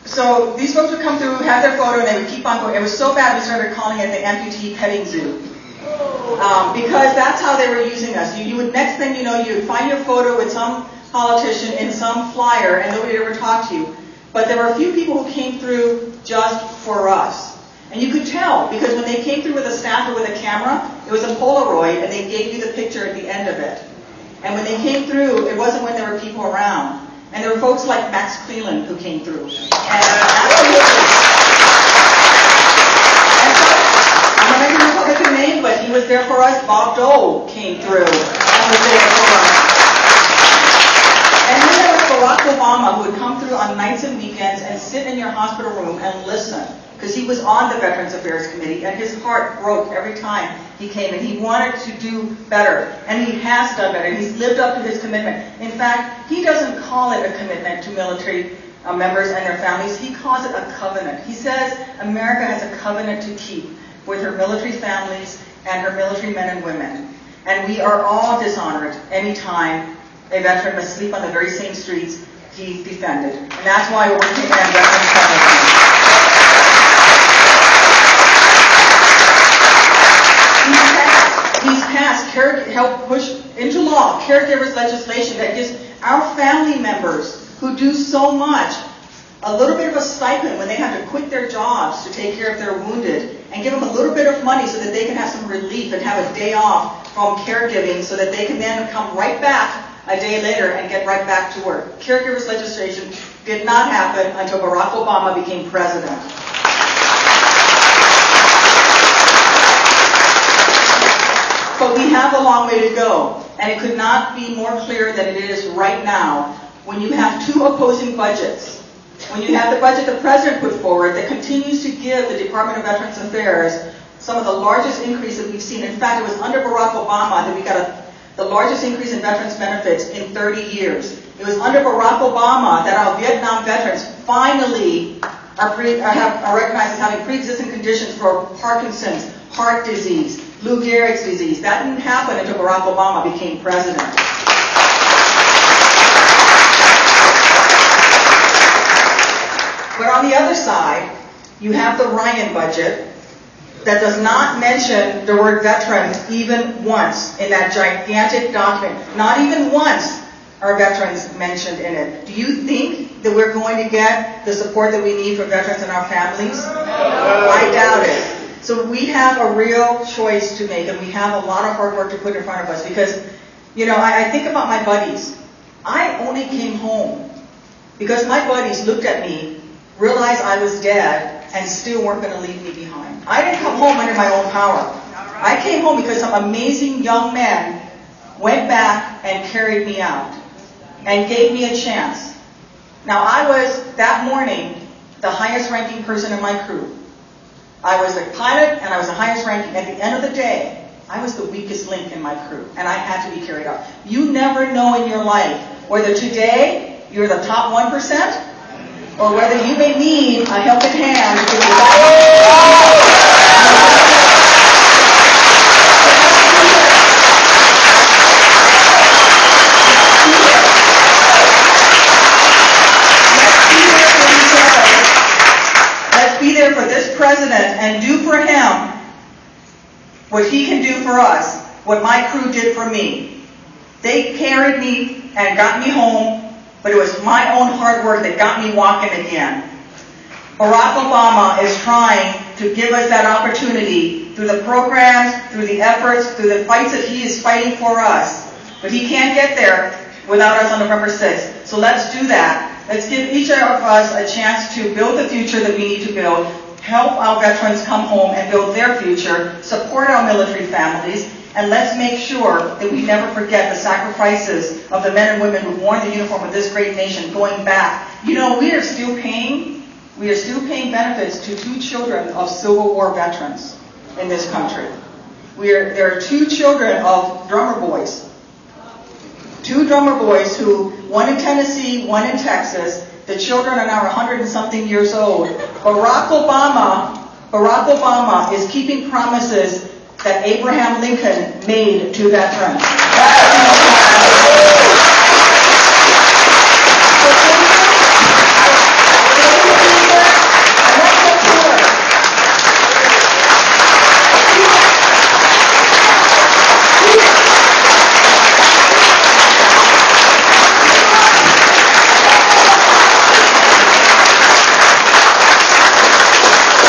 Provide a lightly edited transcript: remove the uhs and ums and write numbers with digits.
So these folks would come through, have their photo, and they would keep on going. It was so bad we started calling it the amputee petting zoo. Because that's how they were using us. You would, next thing you know, you would find your photo with some politician in some flyer and nobody would ever talk to you. But there were a few people who came through just for us. And you could tell, because when they came through with a staff or with a camera, it was a Polaroid, and they gave you the picture at the end of it. And when they came through, it wasn't when there were people around. And there were folks like Max Cleland who came through. And I'm not going to give a public name, but he was there for us. Bob Dole came through and was there for us. And then there was Barack Obama, who would come through on nights and weekends and sit in your hospital room and listen, because he was on the Veterans Affairs Committee, and his heart broke every time he came, and he wanted to do better, and he has done better. He's lived up to his commitment. In fact, he doesn't call it a commitment to military members and their families. He calls it a covenant. He says America has a covenant to keep with her military families and her military men and women. And we are all dishonored anytime a veteran must sleep on the very same streets he defended. And that's why we're working on veterans covenant. He's passed, helped push into law, caregivers legislation that gives our family members who do so much a little bit of a stipend when they have to quit their jobs to take care of their wounded, and give them a little bit of money so that they can have some relief and have a day off from caregiving so that they can then come right back a day later and get right back to work. Caregivers legislation did not happen until Barack Obama became president. But we have a long way to go, and it could not be more clear than it is right now when you have two opposing budgets. When you have the budget the President put forward that continues to give the Department of Veterans Affairs some of the largest increase that we've seen. In fact, it was under Barack Obama that we got the largest increase in veterans benefits in 30 years. It was under Barack Obama that our Vietnam veterans finally are recognized as having pre-existing conditions for Parkinson's, heart disease, Lou Gehrig's disease. That didn't happen until Barack Obama became president. But on the other side, you have the Ryan budget that does not mention the word veterans even once in that gigantic document. Not even once are veterans mentioned in it. Do you think that we're going to get the support that we need for veterans and our families? I doubt it. So we have a real choice to make, and we have a lot of hard work to put in front of us, because, you know, I think about my buddies. I only came home because my buddies looked at me, realized I was dead, and still weren't going to leave me behind. I didn't come home under my own power. I came home because some amazing young men went back and carried me out and gave me a chance. Now, I was, that morning, the highest ranking person in my crew. I was a pilot, and I was the highest ranking. At the end of the day, I was the weakest link in my crew, and I had to be carried out. You never know in your life whether today you're the top 1%, or whether you may need a helping hand to get Let's be there for this president and do for him what he can do for us, what my crew did for me. They carried me and got me home, but it was my own hard work that got me walking again. Barack Obama is trying to give us that opportunity through the programs, through the efforts, through the fights that he is fighting for us. But he can't get there without us on November 6th. So let's do that. Let's give each of us a chance to build the future that we need to build, help our veterans come home and build their future, support our military families, and let's make sure that we never forget the sacrifices of the men and women who worn the uniform of this great nation going back. You know, we are still paying benefits to 2 children of Civil War veterans in this country. There are 2 children of drummer boys. 2 drummer boys who, one in Tennessee, one in Texas. The children are now 100 and something years old. Barack Obama is keeping promises that Abraham Lincoln made to veterans.